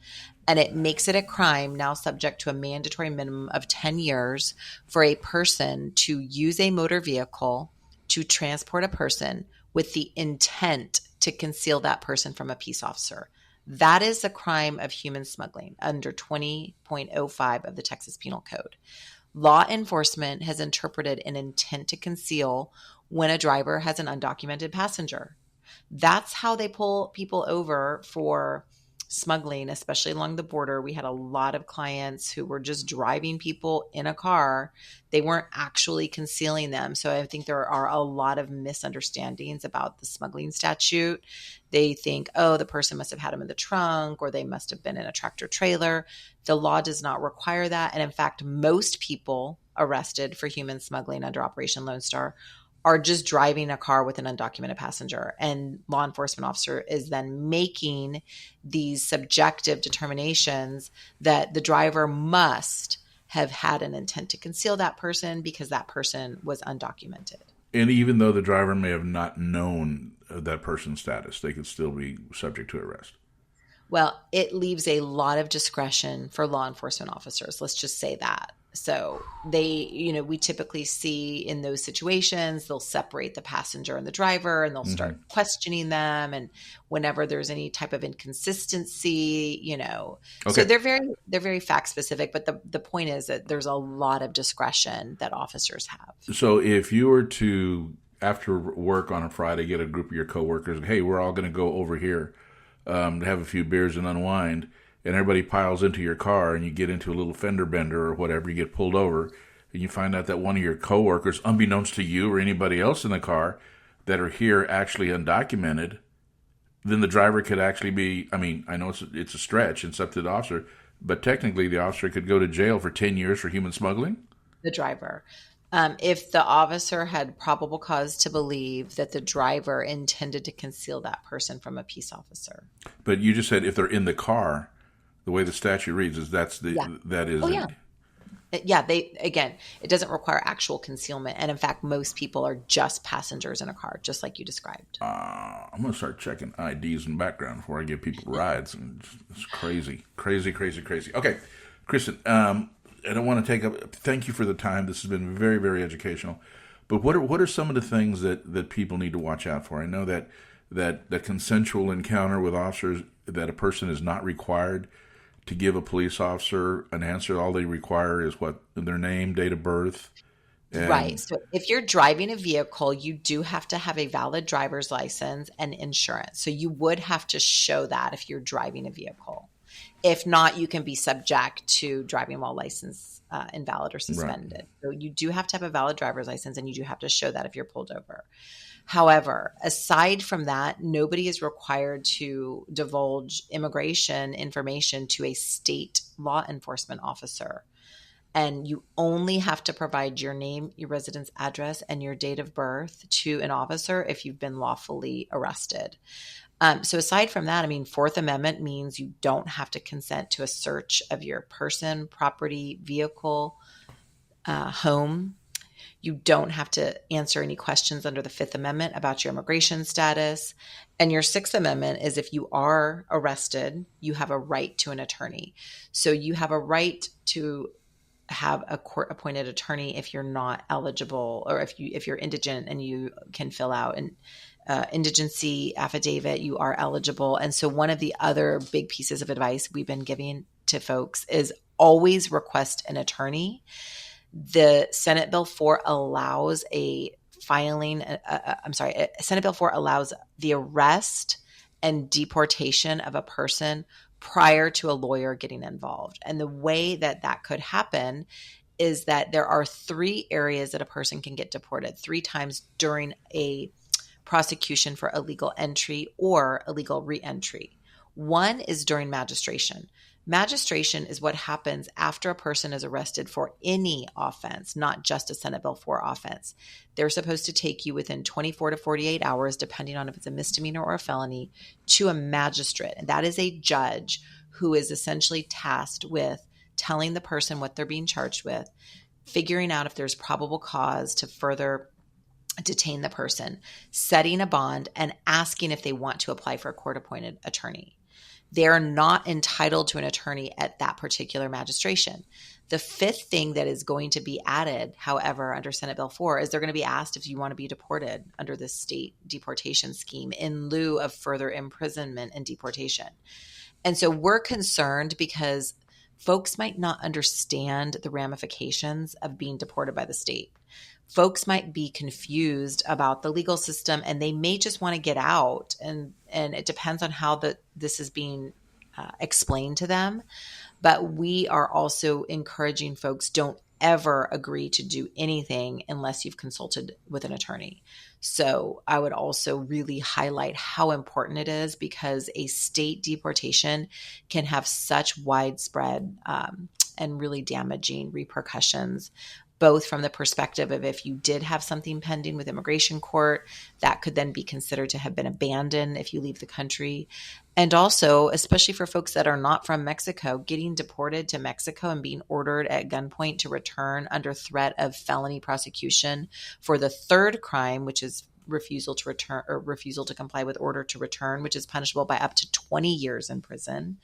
and it makes it a crime now subject to a mandatory minimum of 10 years for a person to use a motor vehicle to transport a person with the intent to conceal that person from a peace officer. That is a crime of human smuggling under 20.05 of the Texas Penal Code. Law enforcement has interpreted an intent to conceal when a driver has an undocumented passenger. That's how they pull people over for smuggling, especially along the border. We had a lot of clients who were just driving people in a car. They weren't actually concealing them. So I think there are a lot of misunderstandings about the smuggling statute. They think, oh, the person must have had them in the trunk, or they must have been in a tractor trailer. The law does not require that. And in fact, most people arrested for human smuggling under Operation Lone Star are just driving a car with an undocumented passenger. And law enforcement officer is then making these subjective determinations that the driver must have had an intent to conceal that person because that person was undocumented. And even though the driver may have not known that person's status, they could still be subject to arrest. Well, it leaves a lot of discretion for law enforcement officers. Let's just say that. So we typically see in those situations, they'll separate the passenger and the driver, and they'll start questioning them. And whenever there's any type of inconsistency, Okay. So they're very fact specific. But the point is that there's a lot of discretion that officers have. So if you were to, after work on a Friday, get a group of your coworkers, hey, we're all going to go over here to have a few beers and unwind, and everybody piles into your car, and you get into a little fender bender or whatever, you get pulled over, and you find out that one of your coworkers, unbeknownst to you or anybody else in the car that are here actually undocumented, then the driver could actually be, I know it's a stretch, it's up to the officer, but technically the officer could go to jail for 10 years for human smuggling? The driver. If the officer had probable cause to believe that the driver intended to conceal that person from a peace officer. But you just said if they're in the car, the way the statute reads is that is. Oh, yeah. Yeah, it doesn't require actual concealment. And in fact, most people are just passengers in a car, just like you described. I'm going to start checking IDs and background before I give people rides. And it's crazy. Okay, Kristen, I don't want to take up, thank you for the time. This has been very, very educational. But what are some of the things that people need to watch out for? I know that consensual encounter with officers, that a person is not required to give a police officer an answer. All they require is their name, date of birth. Right. So if you're driving a vehicle, you do have to have a valid driver's license and insurance. So you would have to show that if you're driving a vehicle. If not, you can be subject to driving while license invalid or suspended. Right. So you do have to have a valid driver's license, and you do have to show that if you're pulled over. However, aside from that, nobody is required to divulge immigration information to a state law enforcement officer. And you only have to provide your name, your residence address, and your date of birth to an officer if you've been lawfully arrested. So aside from that, Fourth Amendment means you don't have to consent to a search of your person, property, vehicle, home. You don't have to answer any questions under the Fifth Amendment about your immigration status. And your Sixth Amendment is if you are arrested, you have a right to an attorney. So you have a right to have a court-appointed attorney if you're not eligible, or if you're indigent and you can fill out an indigency affidavit, you are eligible. And so one of the other big pieces of advice we've been giving to folks is always request an attorney. The Senate Bill 4 allows Senate Bill 4 allows the arrest and deportation of a person prior to a lawyer getting involved. And the way that could happen is that there are 3 areas that a person can get deported 3 times during a prosecution for illegal entry or illegal reentry. One is during magistration. Magistration is what happens after a person is arrested for any offense, not just a Senate Bill 4 offense. They're supposed to take you within 24 to 48 hours, depending on if it's a misdemeanor or a felony, to a magistrate. And that is a judge who is essentially tasked with telling the person what they're being charged with, figuring out if there's probable cause to further detain the person, setting a bond, and asking if they want to apply for a court-appointed attorney. They're not entitled to an attorney at that particular magistration. The 5th thing that is going to be added, however, under Senate Bill 4 is they're going to be asked if you want to be deported under the state deportation scheme in lieu of further imprisonment and deportation. And so we're concerned because folks might not understand the ramifications of being deported by the state. Folks might be confused about the legal system, and they may just want to get out. And it depends on how this is being explained to them. But we are also encouraging folks, don't ever agree to do anything unless you've consulted with an attorney. So I would also really highlight how important it is, because a state deportation can have such widespread and really damaging repercussions, both from the perspective of if you did have something pending with immigration court, that could then be considered to have been abandoned if you leave the country. And also, especially for folks that are not from Mexico, getting deported to Mexico and being ordered at gunpoint to return under threat of felony prosecution for the third crime, which is refusal to return or refusal to comply with order to return, which is punishable by up to 20 years in prison,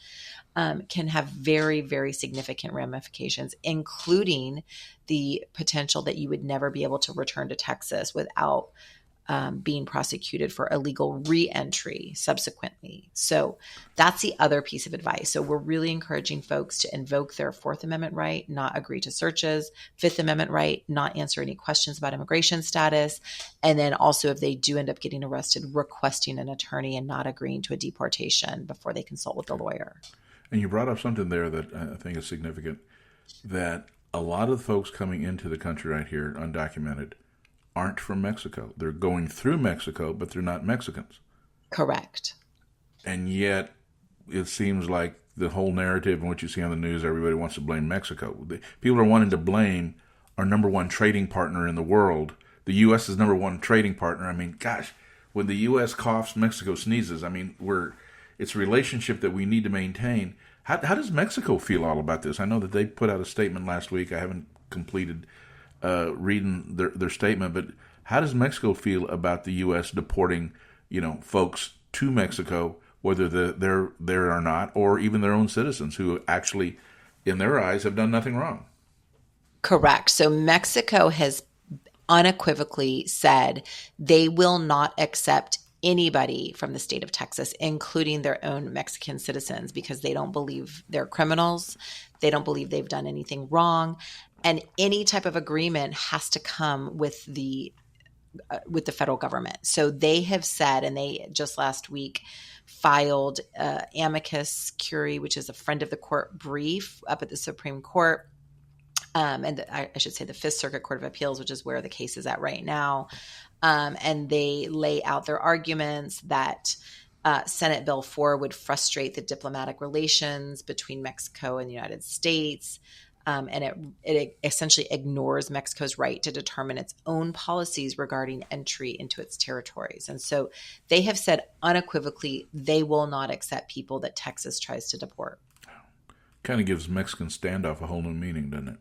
can have very, very significant ramifications, including the potential that you would never be able to return to Texas without being prosecuted for illegal re-entry subsequently. So that's the other piece of advice. So we're really encouraging folks to invoke their Fourth Amendment right, not agree to searches, Fifth Amendment right, not answer any questions about immigration status. And then also, if they do end up getting arrested, requesting an attorney and not agreeing to a deportation before they consult with the lawyer. And you brought up something there that I think is significant, that a lot of folks coming into the country right here, undocumented, aren't from Mexico. They're going through Mexico, but they're not Mexicans. Correct. And yet, it seems like the whole narrative and what you see on the news, everybody wants to blame Mexico. People are wanting to blame our number one trading partner in the world. The U.S. is number one trading partner. I mean, gosh, when the U.S. coughs, Mexico sneezes. I mean, it's a relationship that we need to maintain. How does Mexico feel all about this? I know that they put out a statement last week. I haven't completed reading their statement, but how does Mexico feel about the U.S. deporting, folks to Mexico, whether they're there or not, or even their own citizens who actually, in their eyes, have done nothing wrong? Correct. So Mexico has unequivocally said they will not accept anybody from the state of Texas, including their own Mexican citizens, because they don't believe they're criminals. They don't believe they've done anything wrong. And any type of agreement has to come with the federal government. So they have said, and they just last week filed amicus curiae, which is a friend of the court brief up at the Supreme Court. I should say the Fifth Circuit Court of Appeals, which is where the case is at right now. And they lay out their arguments that Senate Bill 4 would frustrate the diplomatic relations between Mexico and the United States. And it essentially ignores Mexico's right to determine its own policies regarding entry into its territories. And so they have said unequivocally they will not accept people that Texas tries to deport. Kind of gives Mexican standoff a whole new meaning, doesn't it?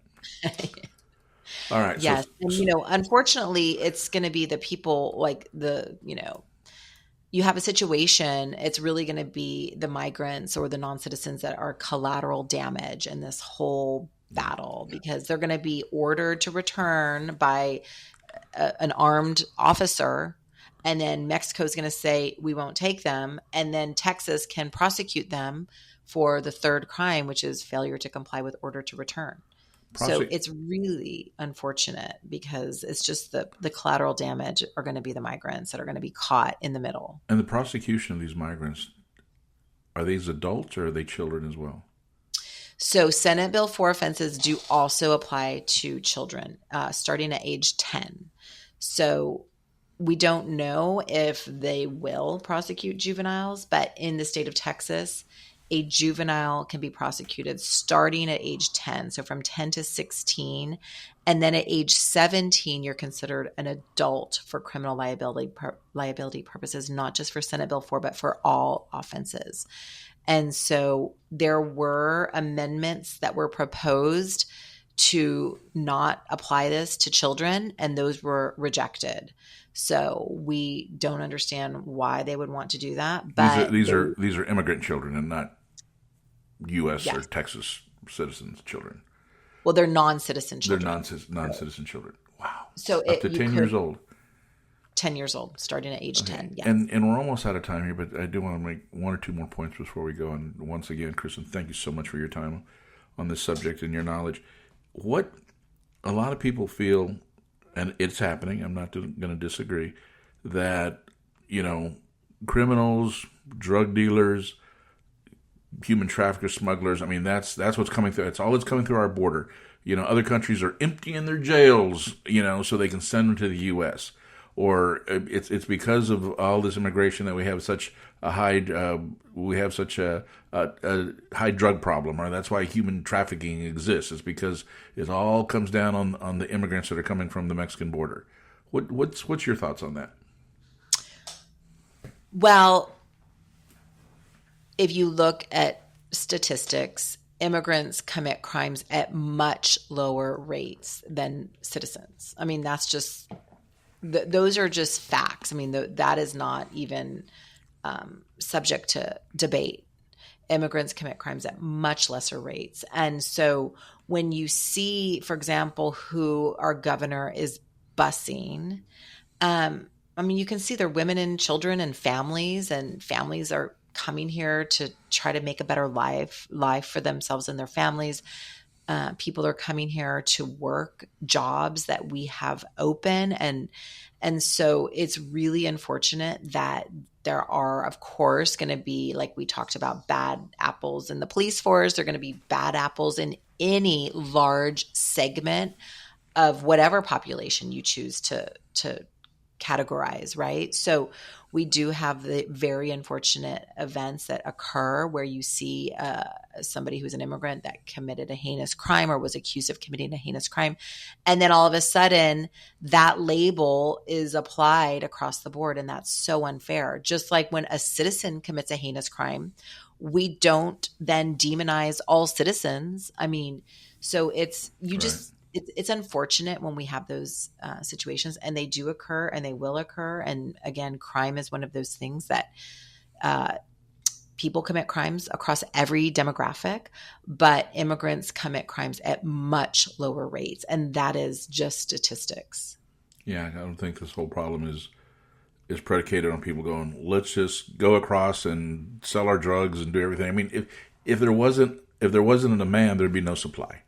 All right. Yes. And, unfortunately, it's going to be the people like you have a situation, it's really going to be the migrants or the non-citizens that are collateral damage in this whole battle, because they're going to be ordered to return by an armed officer. And then Mexico is going to say, we won't take them. And then Texas can prosecute them for the third crime, which is failure to comply with order to return. So it's really unfortunate, because it's just the collateral damage are going to be the migrants that are going to be caught in the middle. And the prosecution of these migrants, are these adults or are they children as well? So Senate Bill 4 offenses do also apply to children, starting at age 10. So we don't know if they will prosecute juveniles, but in the state of Texas, a juvenile can be prosecuted starting at age 10, so from 10 to 16. And then at age 17, you're considered an adult for criminal liability purposes, not just for Senate Bill 4, but for all offenses. And so there were amendments that were proposed to not apply this to children, and those were rejected. So we don't understand why they would want to do that. But these are immigrant children and not U.S. Yes. or Texas citizens' children. Well, they're non-citizen children. They're non-citizen children. Wow. So up to 10 years old. 10 years old, starting at age 10. Yes. And we're almost out of time here, but I do want to make one or two more points before we go. And once again, Kristen, thank you so much for your time on this subject and your knowledge. What a lot of people feel, and it's happening, I'm not going to disagree, that, criminals, drug dealers, human traffickers, smugglers. I mean, that's what's coming through. It's all that's coming through our border. Other countries are emptying their jails, so they can send them to the U.S. Or it's because of all this immigration that we have such a high high drug problem, or that's why human trafficking exists. It's because it all comes down on the immigrants that are coming from the Mexican border. What's your thoughts on that? Well, if you look at statistics, immigrants commit crimes at much lower rates than citizens. I mean, that's just those are just facts. I mean, that is not even subject to debate. Immigrants commit crimes at much lesser rates. And so when you see, for example, who our governor is busing, I mean, you can see they're women and children and families are coming here to try to make a better life for themselves and their families. People are coming here to work jobs that we have open. And so it's really unfortunate that there are, of course, going to be, like we talked about, bad apples in the police force. There are going to be bad apples in any large segment of whatever population you choose to categorize, right? So we do have the very unfortunate events that occur where you see somebody who's an immigrant that committed a heinous crime or was accused of committing a heinous crime. And then all of a sudden that label is applied across the board. And that's so unfair. Just like when a citizen commits a heinous crime, we don't then demonize all citizens. I mean, so it's unfortunate when we have those situations, and they do occur and they will occur. And again, crime is one of those things that people commit crimes across every demographic, but immigrants commit crimes at much lower rates. And that is just statistics. Yeah, I don't think this whole problem is predicated on people going, let's just go across and sell our drugs and do everything. I mean, if there wasn't a demand, there'd be no supply.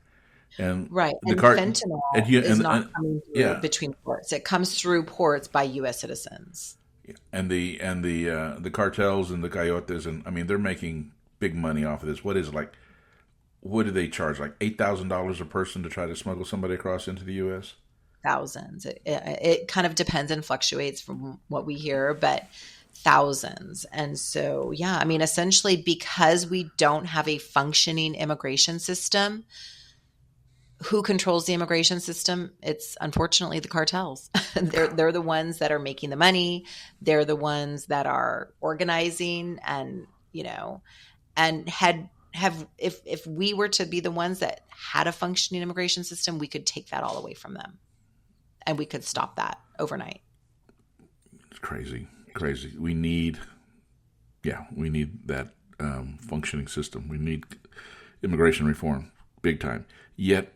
And right. And fentanyl is not coming through between ports. It comes through ports by U.S. citizens. And the cartels and the coyotes, and I mean, they're making big money off of this. What do they charge? Like $8,000 a person to try to smuggle somebody across into the U.S.? Thousands. It kind of depends and fluctuates from what we hear, but thousands. And so, I mean, essentially, because we don't have a functioning immigration system, who controls the immigration system? It's unfortunately the cartels. They're the ones that are making the money. They're the ones that are organizing, and if we were to be the ones that had a functioning immigration system, we could take that all away from them, and we could stop that overnight. It's crazy. We need that functioning system. We need immigration reform, big time. Yet,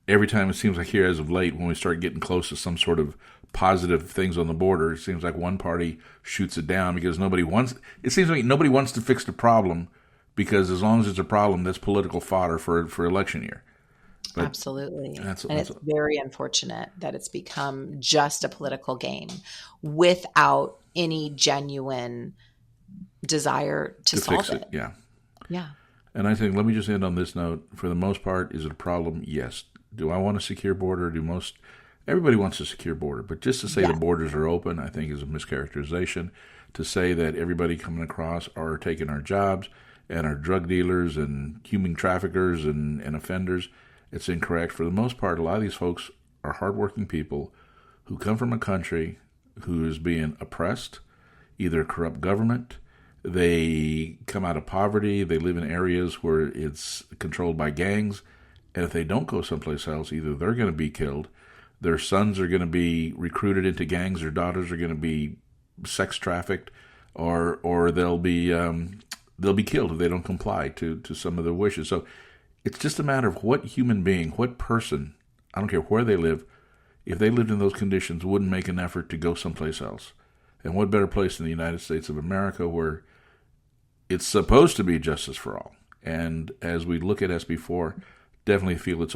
every time it seems like here as of late, when we start getting close to some sort of positive things on the border, it seems like one party shoots it down because it seems like nobody wants to fix the problem, because as long as it's a problem, that's political fodder for election year. But absolutely. And it's very unfortunate that it's become just a political game without any genuine desire to solve fix it. Yeah. Yeah. And I think, let me just end on this note. For the most part, is it a problem? Yes. Do I want a secure border? Everybody wants a secure border, but just to say the borders are open, I think is a mischaracterization. To say that everybody coming across are taking our jobs and our drug dealers and human traffickers and offenders, it's incorrect. For the most part, a lot of these folks are hardworking people who come from a country who is being oppressed, either a corrupt government, they come out of poverty, they live in areas where it's controlled by gangs, and if they don't go someplace else, either they're going to be killed, their sons are going to be recruited into gangs, their daughters are going to be sex trafficked, or they'll be killed if they don't comply to some of their wishes. So it's just a matter of what human being, what person, I don't care where they live, if they lived in those conditions, wouldn't make an effort to go someplace else. And what better place than the United States of America, where it's supposed to be justice for all. And as we look at SB4, definitely feel it's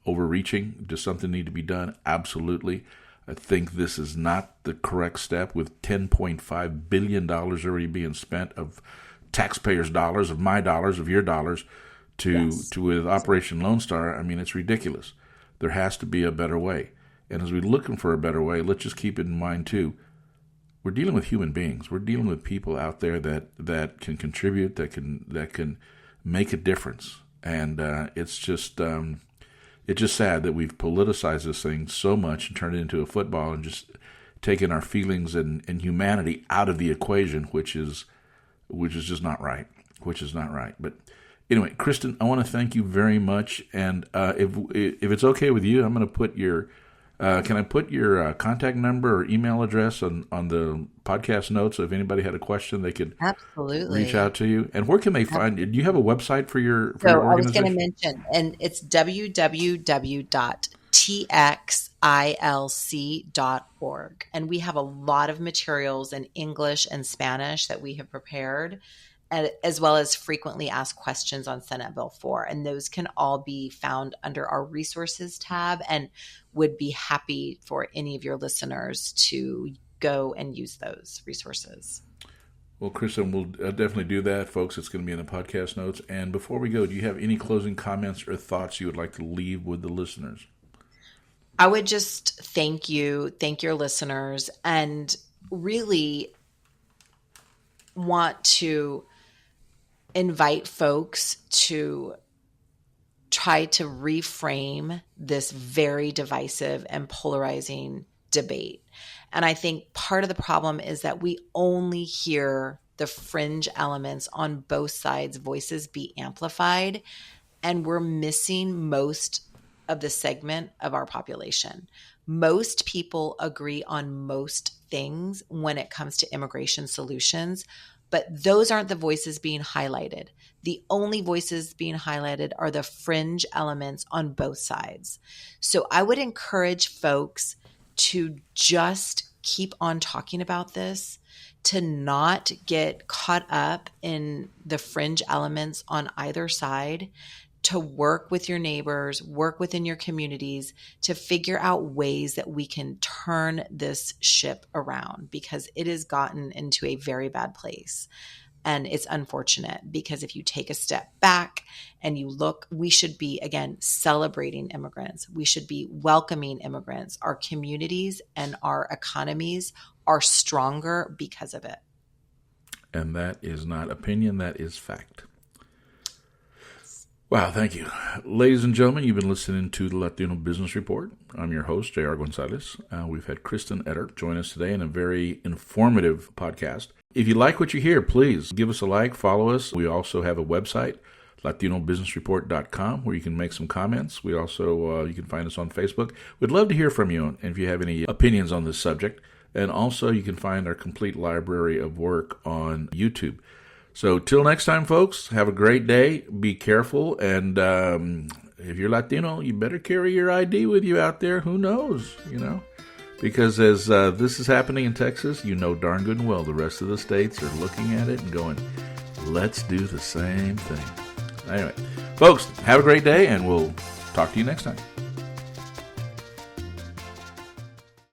overreaching. Does something need to be done? Absolutely. I think this is not the correct step, with $10.5 billion already being spent of taxpayers' dollars, of my dollars, of your dollars, to with Operation Lone Star. I mean, it's ridiculous. There has to be a better way. And as we're looking for a better way, let's just keep it in mind too. We're dealing with human beings. We're dealing with people out there that can contribute, that can make a difference. And it's just sad that we've politicized this thing so much and turned it into a football and just taken our feelings and humanity out of the equation, which is just not right. But anyway, Kristen, I want to thank you very much. And if it's okay with you, I'm going to put your can I put your contact number or email address on the podcast notes? So if anybody had a question, they could absolutely reach out to you. And where can they find you? Do you have a website for your organization? I was going to mention, and it's www.txilc.org. And we have a lot of materials in English and Spanish that we have prepared, as well as frequently asked questions on Senate Bill 4. And those can all be found under our resources tab, and would be happy for any of your listeners to go and use those resources. Well, Kristen, we'll definitely do that, folks. It's going to be in the podcast notes. And before we go, do you have any closing comments or thoughts you would like to leave with the listeners? I would just thank your listeners, and really want to invite folks to try to reframe this very divisive and polarizing debate. And I think part of the problem is that we only hear the fringe elements on both sides' voices be amplified, and we're missing most of the segment of our population. Most people agree on most things when it comes to immigration solutions, but those aren't the voices being highlighted. The only voices being highlighted are the fringe elements on both sides. So I would encourage folks to just keep on talking about this, to not get caught up in the fringe elements on either side, to work with your neighbors, work within your communities to figure out ways that we can turn this ship around, because it has gotten into a very bad place. And it's unfortunate, because if you take a step back and you look, we should be, again, celebrating immigrants. We should be welcoming immigrants. Our communities and our economies are stronger because of it. And that is not opinion, that is fact. Wow, thank you. Ladies and gentlemen, you've been listening to the Latino Business Report. I'm your host, J.R. Gonzales. We've had Kristen Etter join us today in a very informative podcast. If you like what you hear, please give us a like, follow us. We also have a website, latinobusinessreport.com, where you can make some comments. We also, you can find us on Facebook. We'd love to hear from you, and if you have any opinions on this subject. And also, you can find our complete library of work on YouTube. So till next time, folks, have a great day. Be careful. And if you're Latino, you better carry your ID with you out there. Who knows, Because as this is happening in Texas, you know darn good and well the rest of the states are looking at it and going, let's do the same thing. Anyway, folks, have a great day, and we'll talk to you next time.